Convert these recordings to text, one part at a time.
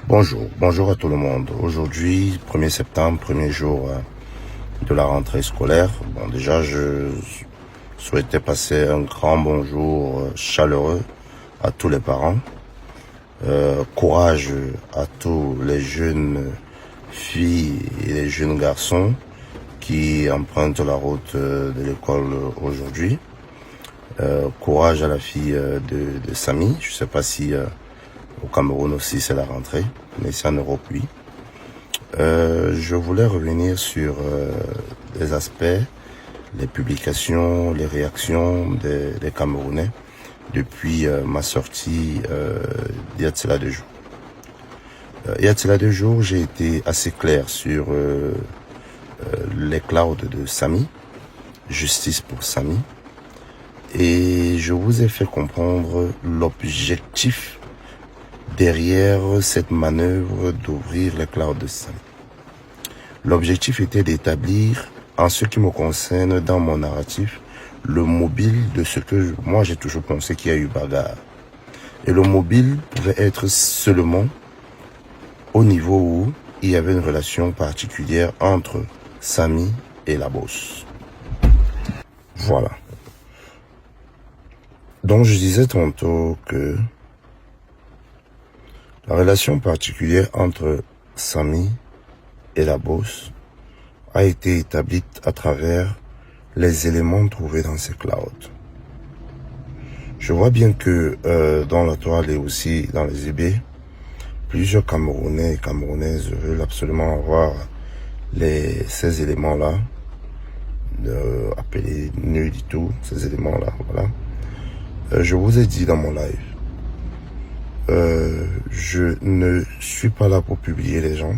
Bonjour à tout le monde. Aujourd'hui, 1er septembre, premier jour de la rentrée scolaire. Bon, déjà, je souhaitais passer un grand bonjour chaleureux à tous les parents. Courage à tous les jeunes filles et les jeunes garçons qui empruntent la route de l'école aujourd'hui. Courage à la fille de Samy. Je ne sais pas si au Cameroun aussi c'est la rentrée, mais c'est en Europe, oui. Je voulais revenir sur les aspects, les publications, les réactions des Camerounais depuis ma sortie il y a de cela 2 jours. Il y a de cela 2 jours, j'ai été assez clair sur les clouds de Samy, justice pour Samy, et je vous ai fait comprendre l'objectif derrière cette manœuvre d'ouvrir les clouds de Samy. L'objectif était d'établir, en ce qui me concerne, dans mon narratif, le mobile de ce que moi j'ai toujours pensé qu'il y a eu bagarre. Et le mobile pouvait être seulement au niveau où il y avait une relation particulière entre Samy et la bosse. Voilà. Donc je disais tantôt que la relation particulière entre Samy et la bosse a été établie à travers les éléments trouvés dans ces clouds. Je vois bien que dans la toile et aussi dans les eBay, plusieurs Camerounais et Camerounaises veulent absolument avoir ces éléments-là, appelés nuls du tout, ces éléments-là, voilà. Je vous ai dit dans mon live, je ne suis pas là pour publier les gens.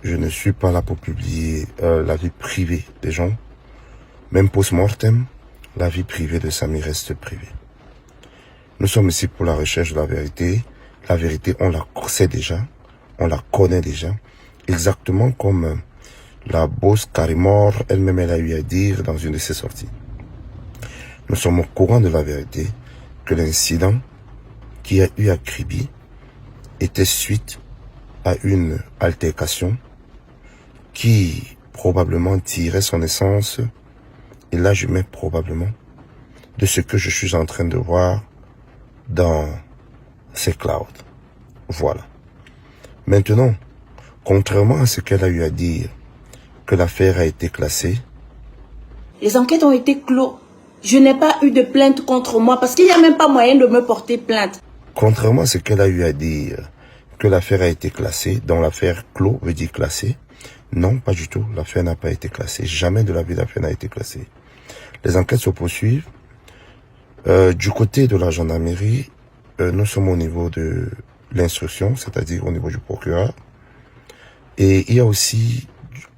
Je ne suis pas là pour publier la vie privée des gens. Même post-mortem, la vie privée de Samy reste privée. Nous sommes ici pour la recherche de la vérité. La vérité, on la sait déjà. On la connaît déjà. Exactement comme la bosse Karimor elle-même elle a eu à dire dans une de ses sorties. Nous sommes au courant de la vérité que l'incident qui a eu à Kribi était suite à une altercation qui probablement tirait son essence, et là je mets probablement, de ce que je suis en train de voir dans ces clouds. Voilà. Maintenant, contrairement à ce qu'elle a eu à dire, que l'affaire a été classée. Les enquêtes ont été clos. Je n'ai pas eu de plainte contre moi parce qu'il n'y a même pas moyen de me porter plainte. Contrairement à ce qu'elle a eu à dire, que l'affaire a été classée, dont l'affaire clos veut dire classée, non, pas du tout. L'affaire n'a pas été classée. Jamais de la vie l'affaire n'a été classée. Les enquêtes se poursuivent. Du côté de la gendarmerie, nous sommes au niveau de l'instruction, c'est-à-dire au niveau du procureur. Et il y a aussi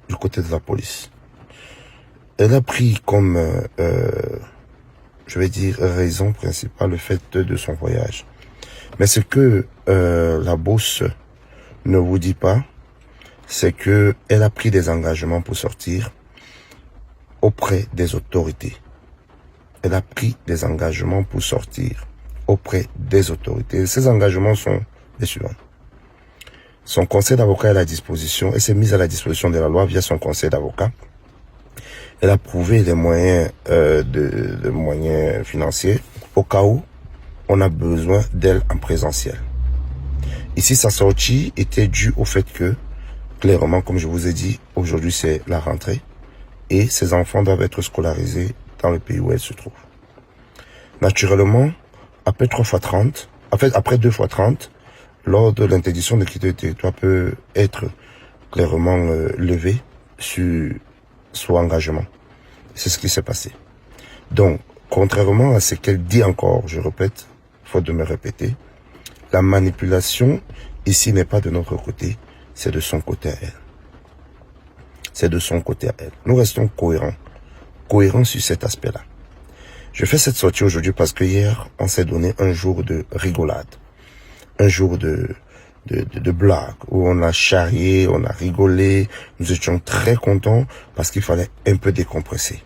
du côté de la police. Elle a pris comme, je vais dire, raison principale le fait de son voyage. Mais ce que la bosse ne vous dit pas, c'est que elle a pris des engagements pour sortir auprès des autorités. Elle a pris des engagements pour sortir auprès des autorités. Et ces engagements sont les suivants. Son conseil d'avocat est à la disposition, elle s'est mise à la disposition de la loi via son conseil d'avocat. Elle a prouvé les moyens, de moyens financiers au cas où on a besoin d'elle en présentiel. Ici, sa sortie était due au fait que, clairement, comme je vous ai dit, aujourd'hui c'est la rentrée et ses enfants doivent être scolarisés dans le pays où elle se trouve. Naturellement, après 3 fois 30, en fait, après 2 fois 30, lors de l'interdiction de quitter le territoire peut être clairement levé sur engagement. C'est ce qui s'est passé. Donc, contrairement à ce qu'elle dit encore, je répète, faute de me répéter, la manipulation ici n'est pas de notre côté, c'est de son côté à elle. C'est de son côté à elle. Nous restons cohérents sur cet aspect-là. Je fais cette sortie aujourd'hui parce que hier, on s'est donné un jour de rigolade, un jour de blague, où on a charrié, on a rigolé, nous étions très contents parce qu'il fallait un peu décompresser.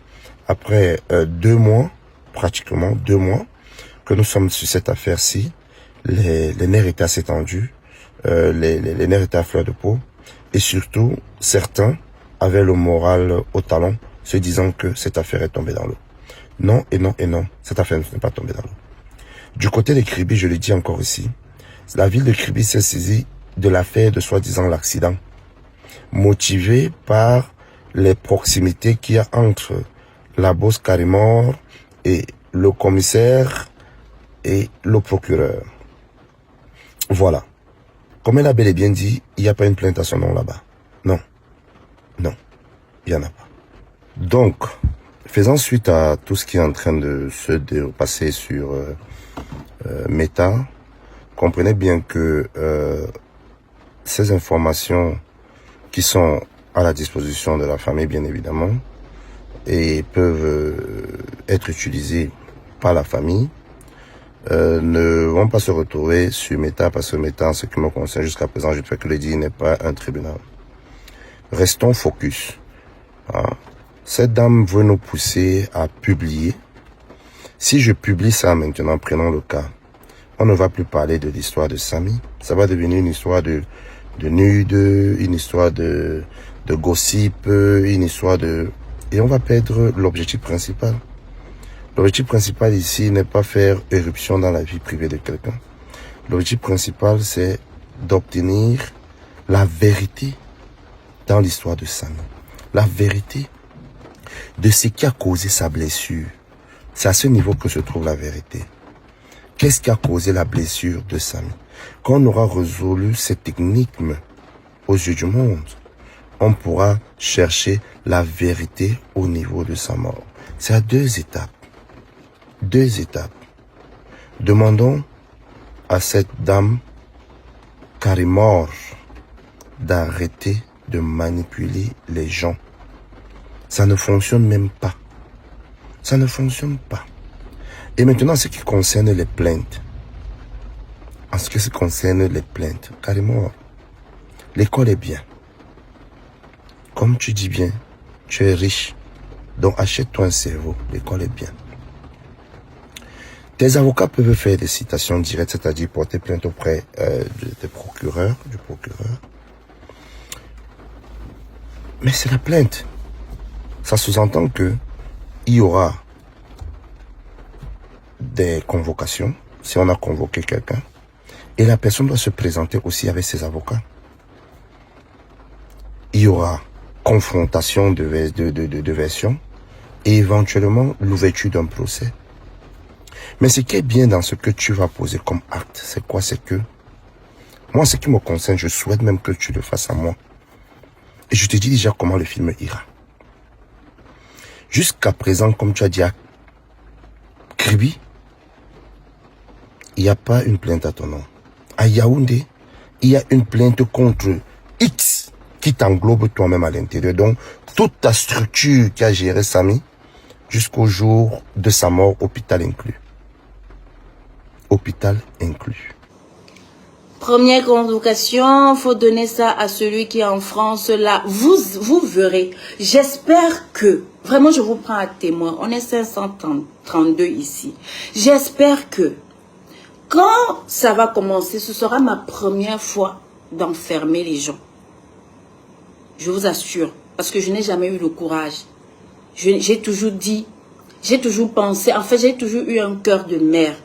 Après 2 mois, pratiquement 2 mois, que nous sommes sur cette affaire-ci, les nerfs étaient assez tendus, les nerfs étaient à fleur de peau. Et surtout, certains avaient le moral au talon, se disant que cette affaire est tombée dans l'eau. Non et non et non, cette affaire n'est pas tombée dans l'eau. Du côté de Kribi, je le dis encore ici, la ville de Kribi s'est saisie de l'affaire de soi-disant l'accident, motivée par les proximités qu'il y a entre la bosse Karimor et le commissaire et le procureur. Voilà. Comme elle a bel et bien dit, il n'y a pas une plainte à son nom là-bas. Non. Non. Il n'y en a pas. Donc, faisant suite à tout ce qui est en train de se passer sur Meta, comprenez bien que ces informations qui sont à la disposition de la famille, bien évidemment, et peuvent être utilisées par la famille, ne vont pas se retrouver sur Meta, parce que Meta, en ce qui me concerne jusqu'à présent, je ne fais que le dire, n'est pas un tribunal. Restons focus. Hein. Cette dame veut nous pousser à publier. Si je publie ça maintenant, prenons le cas, on ne va plus parler de l'histoire de Samy. Ça va devenir une histoire de nude, une histoire de gossip, une histoire de... Et on va perdre l'objectif principal. L'objectif principal ici n'est pas faire éruption dans la vie privée de quelqu'un. L'objectif principal, c'est d'obtenir la vérité dans l'histoire de Samy. La vérité de ce qui a causé sa blessure. C'est à ce niveau que se trouve la vérité. Qu'est-ce qui a causé la blessure de Samy? Quand on aura résolu cette énigme aux yeux du monde, on pourra chercher la vérité au niveau de sa mort. C'est à deux étapes. Deux étapes. Demandons à cette dame Karimor d'arrêter de manipuler les gens. Ça ne fonctionne même pas. Ça ne fonctionne pas. Et maintenant, ce qui concerne les plaintes. En ce qui concerne les plaintes, Karimor, l'école est bien. Comme tu dis bien, tu es riche. Donc achète-toi un cerveau, l'école est bien. Tes avocats peuvent faire des citations directes, c'est-à-dire porter plainte auprès du procureur. Mais c'est la plainte. Ça sous-entend que il y aura des convocations, si on a convoqué quelqu'un, et la personne doit se présenter aussi avec ses avocats. Il y aura confrontation de versions et éventuellement l'ouverture d'un procès. Mais ce qui est bien dans ce que tu vas poser comme acte, c'est quoi? C'est que, moi, ce qui me concerne, je souhaite même que tu le fasses à moi. Et je te dis déjà comment le film ira. Jusqu'à présent, comme tu as dit à Kribi, il n'y a pas une plainte à ton nom. À Yaoundé, il y a une plainte contre X qui t'englobe toi-même à l'intérieur. Donc, toute ta structure qui a géré Samy jusqu'au jour de sa mort, hôpital inclus. Hôpital inclus. Première convocation, faut donner ça à celui qui est en France là. Vous verrez. J'espère que, vraiment je vous prends à témoin, on est 532 ici. J'espère que, quand ça va commencer, ce sera ma première fois d'enfermer les gens. Je vous assure, parce que je n'ai jamais eu le courage. J'ai toujours dit, j'ai toujours pensé, en fait j'ai toujours eu un cœur de mère.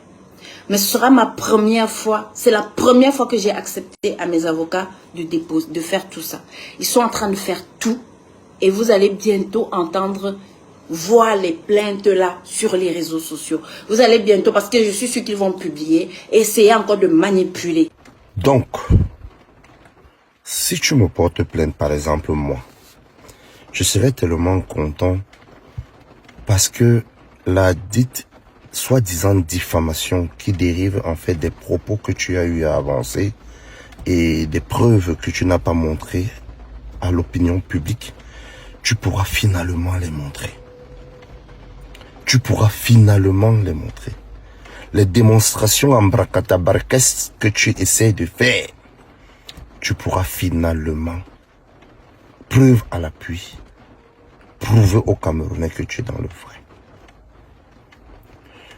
Mais ce sera ma première fois, c'est la première fois que j'ai accepté à mes avocats de faire tout ça. Ils sont en train de faire tout et vous allez bientôt entendre, voir les plaintes là sur les réseaux sociaux. Vous allez bientôt, parce que je suis sûr qu'ils vont publier, essayer encore de manipuler. Donc, si tu me portes plainte, par exemple moi, je serais tellement content parce que la dite soi-disant diffamation qui dérive en fait des propos que tu as eu à avancer et des preuves que tu n'as pas montrées à l'opinion publique, tu pourras finalement les montrer. Tu pourras finalement les montrer. Les démonstrations en bracatabarquesques que tu essaies de faire, tu pourras finalement, preuve à l'appui, prouver aux Camerounais que tu es dans le vrai.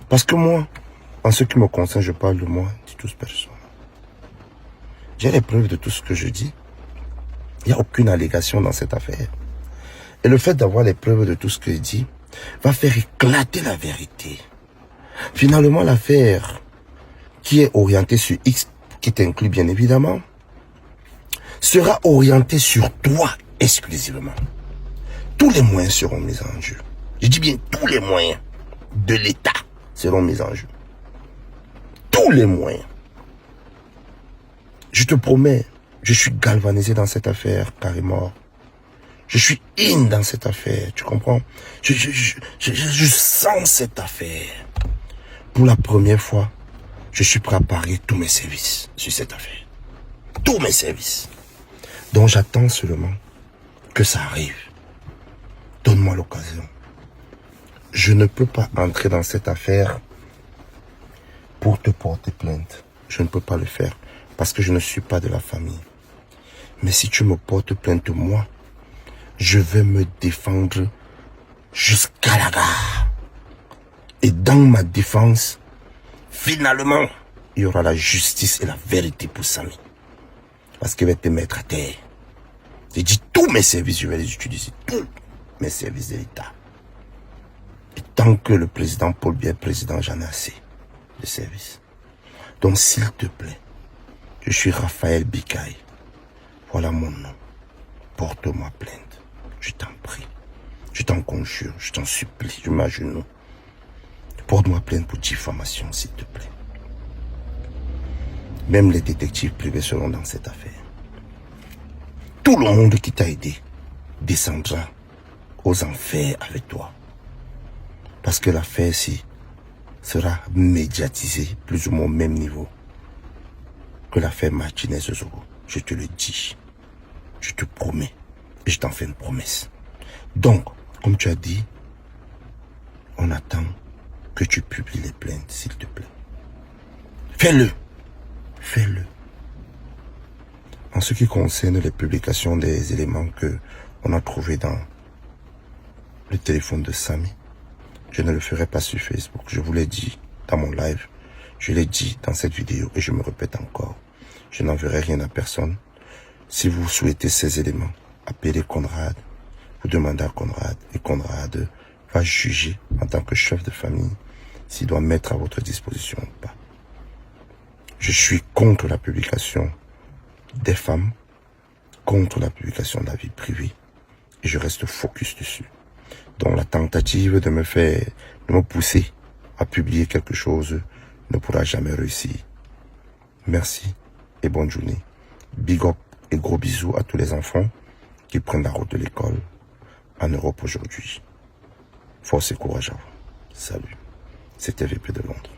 Parce que moi, en ce qui me concerne, je parle de moi, de toute personne. J'ai les preuves de tout ce que je dis. Il n'y a aucune allégation dans cette affaire. Et le fait d'avoir les preuves de tout ce que je dis va faire éclater la vérité. Finalement, l'affaire qui est orientée sur X, qui t'inclut bien évidemment, sera orientée sur toi exclusivement. Tous les moyens seront mis en jeu. Je dis bien tous les moyens de l'État seront mis en jeu. Tous les moyens. Je te promets, je suis galvanisé dans cette affaire, carrément. Je suis in dans cette affaire, tu comprends? Je sens cette affaire. Pour la première fois, je suis prêt à parier tous mes services sur cette affaire. Tous mes services. Donc j'attends seulement que ça arrive. Donne-moi l'occasion. Je ne peux pas entrer dans cette affaire pour te porter plainte. Je ne peux pas le faire parce que je ne suis pas de la famille. Mais si tu me portes plainte, moi, je vais me défendre jusqu'à la gare. Et dans ma défense, finalement, il y aura la justice et la vérité pour Samy. Parce qu'il va te mettre à terre. J'ai dit tous mes services, je vais les utiliser. Tous mes services de l'État. Et tant que le président Paul Biya est président, j'en ai assez de services. Donc s'il te plaît, je suis Raphaël Bikaï. Voilà mon nom. Porte-moi plainte. Je t'en prie. Je t'en conjure. Je t'en supplie. Je m'agenouille. Porte-moi plainte pour diffamation, s'il te plaît. Même les détectives privés seront dans cette affaire. Tout le monde qui t'a aidé descendra aux enfers avec toi. Parce que l'affaire-ci sera médiatisée plus ou moins au même niveau que l'affaire Martinez-Zogo. Je te le dis. Je te promets. Et je t'en fais une promesse. Donc, comme tu as dit, on attend que tu publies les plaintes, s'il te plaît. Fais-le. Fais-le. En ce qui concerne les publications des éléments que on a trouvés dans le téléphone de Samy, je ne le ferai pas sur Facebook. Je vous l'ai dit dans mon live. Je l'ai dit dans cette vidéo et je me répète encore. Je n'enverrai rien à personne. Si vous souhaitez ces éléments, appelez Conrad. Vous demandez à Conrad et Conrad va juger en tant que chef de famille s'il doit mettre à votre disposition ou pas. Je suis contre la publication des femmes, contre la publication de la vie privée et je reste focus dessus. Donc la tentative de me pousser à publier quelque chose ne pourra jamais réussir. Merci et bonne journée. Big up et gros bisous à tous les enfants qui prennent la route de l'école en Europe aujourd'hui. Force et courage à vous. Salut. C'était VP de Londres.